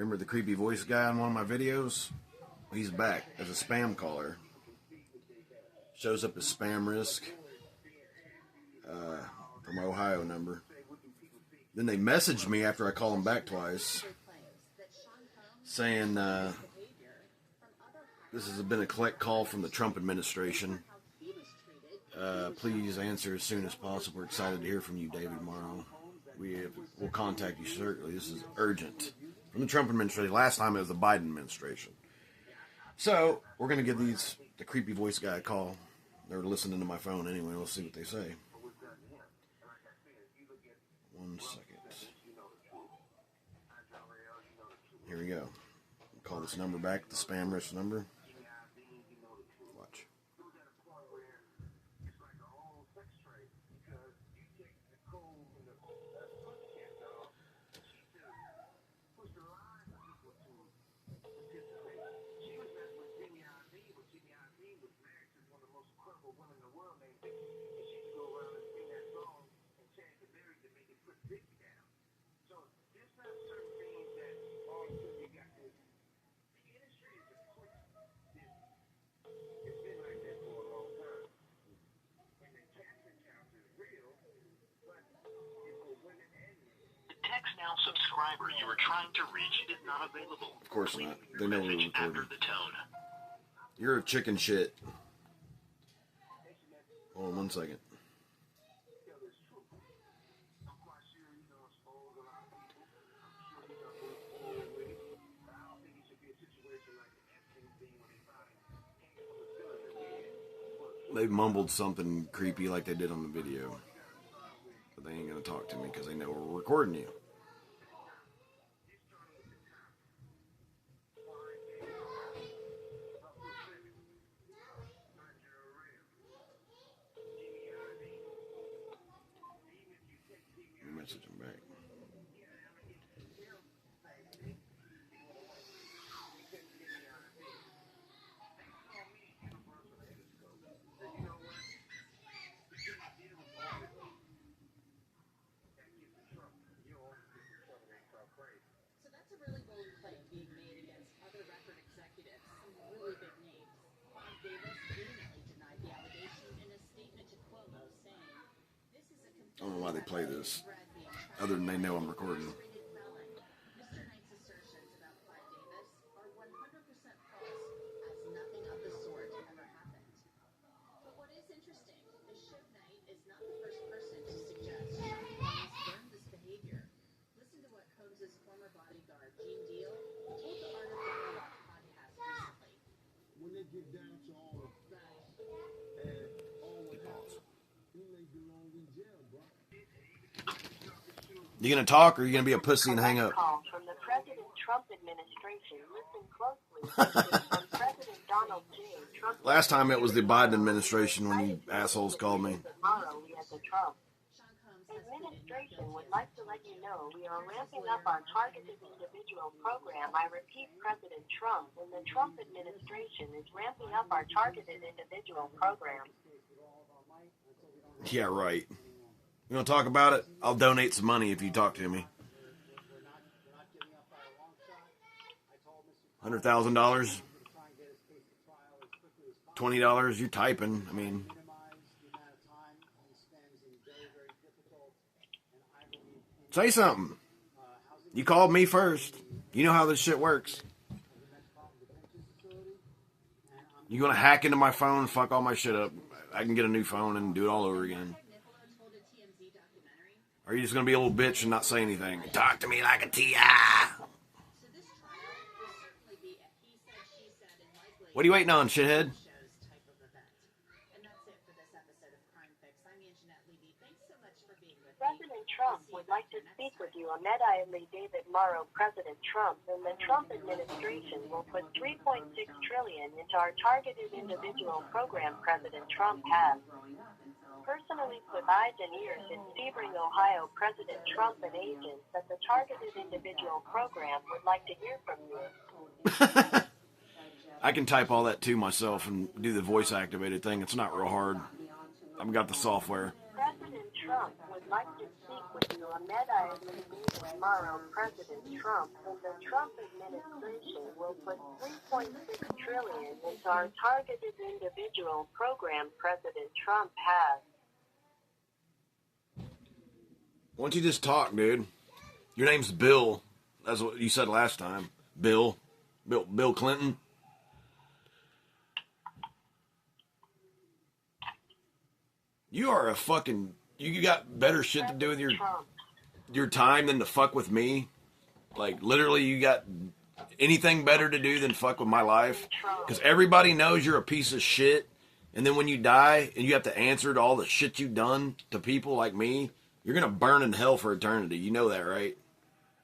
Remember the creepy voice guy on one of my videos? He's back as a spam caller. Shows up as spam risk from my Ohio number. Then they messaged me after I called them back twice, saying this has been a collect call from the Trump administration. Please answer as soon as possible. We're excited to hear from you, David Morrow. We'll contact you shortly. This is urgent. From the Trump administration. Last time it was the Biden administration. So, we're going to give the creepy voice guy a call. They're listening to my phone anyway. We'll see what they say. 1 second. Here we go. Call this number back, the spam risk number. Watch. TextNow subscriber you were trying to reach is not available. Of course not. They know we're recording. After the tone. You're a chicken shit. Hold on 1 second. They mumbled something creepy like they did on the video. But they ain't going to talk to me because they know we're recording you. Message them back. I don't know why they play this, other than they know I'm recording. You gonna talk, or are you gonna be a pussy and hang up? Call from the President Trump administration. Listen closely. From President Donald J. Trump. Last time it was the Biden administration when you assholes called me. Tomorrow we have the Trump. The administration would like to let you know we are ramping up our targeted individual program. I repeat, President Trump and the Trump administration is ramping up our targeted individual program. Yeah, right. You want to talk about it? I'll donate some money if you talk to me. $100,000? $20? You're typing. I mean, say something. You called me first. You know how this shit works. You gonna hack into my phone and fuck all my shit up? I can get a new phone and do it all over again. Or are you just going to be a little bitch and not say anything? Talk to me like a T.I. What are you waiting on, shithead? President Trump would like to speak with you immediately. David Morrow, President Trump, and the Trump administration will put $3.6 trillion into our targeted individual program President Trump has. Personally put eyes and ears in Sebring, Ohio, President Trump and agents at the targeted individual program would like to hear from you. I can type all that to myself and do the voice activated thing. It's not real hard. I've got the software. President Trump Trump would like to speak with you on that item tomorrow. President Trump and the Trump administration will put $3.6 trillion into our targeted individual program President Trump has. Why don't you just talk, dude? Your name's Bill. That's what you said last time. Bill Clinton. You are a fucking... You got better shit to do with your time than to fuck with me? Like, literally, you got anything better to do than fuck with my life? Because everybody knows you're a piece of shit. And then when you die and you have to answer to all the shit you've done to people like me, you're going to burn in hell for eternity. You know that, right?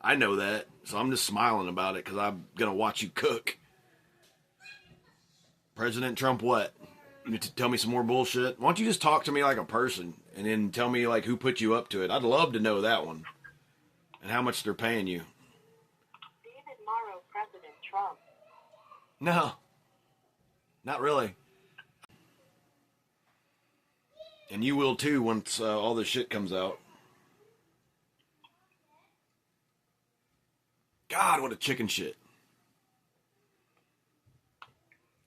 I know that. So I'm just smiling about it because I'm going to watch you cook. President Trump what? You tell me some more bullshit? Why don't you just talk to me like a person and then tell me like who put you up to it? I'd love to know that one. And how much they're paying you. David Morrow, President Trump. No. Not really. And you will too once all this shit comes out. God, what a chicken shit.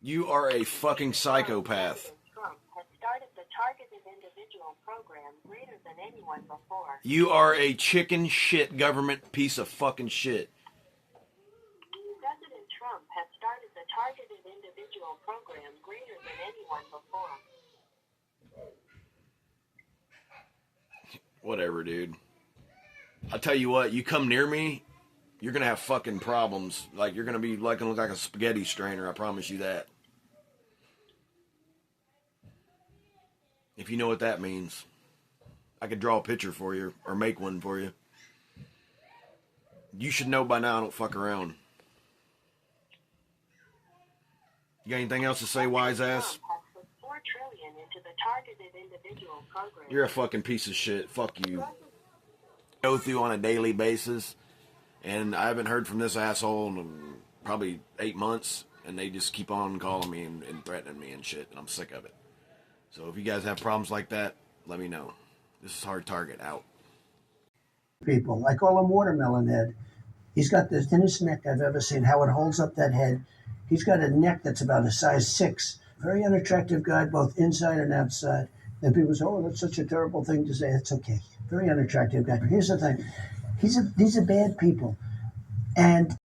You are a fucking psychopath. Trump has started the targeted individual program greater than anyone before. You are a chicken shit government piece of fucking shit. President Trump has started the targeted individual program greater than anyone before. Whatever, dude. I'll tell you what, you come near me, you're going to have fucking problems. Like, you're going to be like, gonna look like a spaghetti strainer, I promise you that. If you know what that means. I could draw a picture for you, or make one for you. You should know by now I don't fuck around. You got anything else to say, wise ass? $4 trillion into the targeted individual program. You're a fucking piece of shit. Fuck you. Go through on a daily basis, and I haven't heard from this asshole in probably 8 months, and they just keep on calling me and threatening me and shit, and I'm sick of it. So if you guys have problems like that, let me know. This is Hard Target, out. People, I call him Watermelon Head. He's got the thinnest neck I've ever seen, how it holds up that head. He's got a neck that's about a size 6. Very unattractive guy, both inside and outside. And people say, oh, that's such a terrible thing to say. It's okay. Very unattractive guy. Here's the thing. These are bad people. And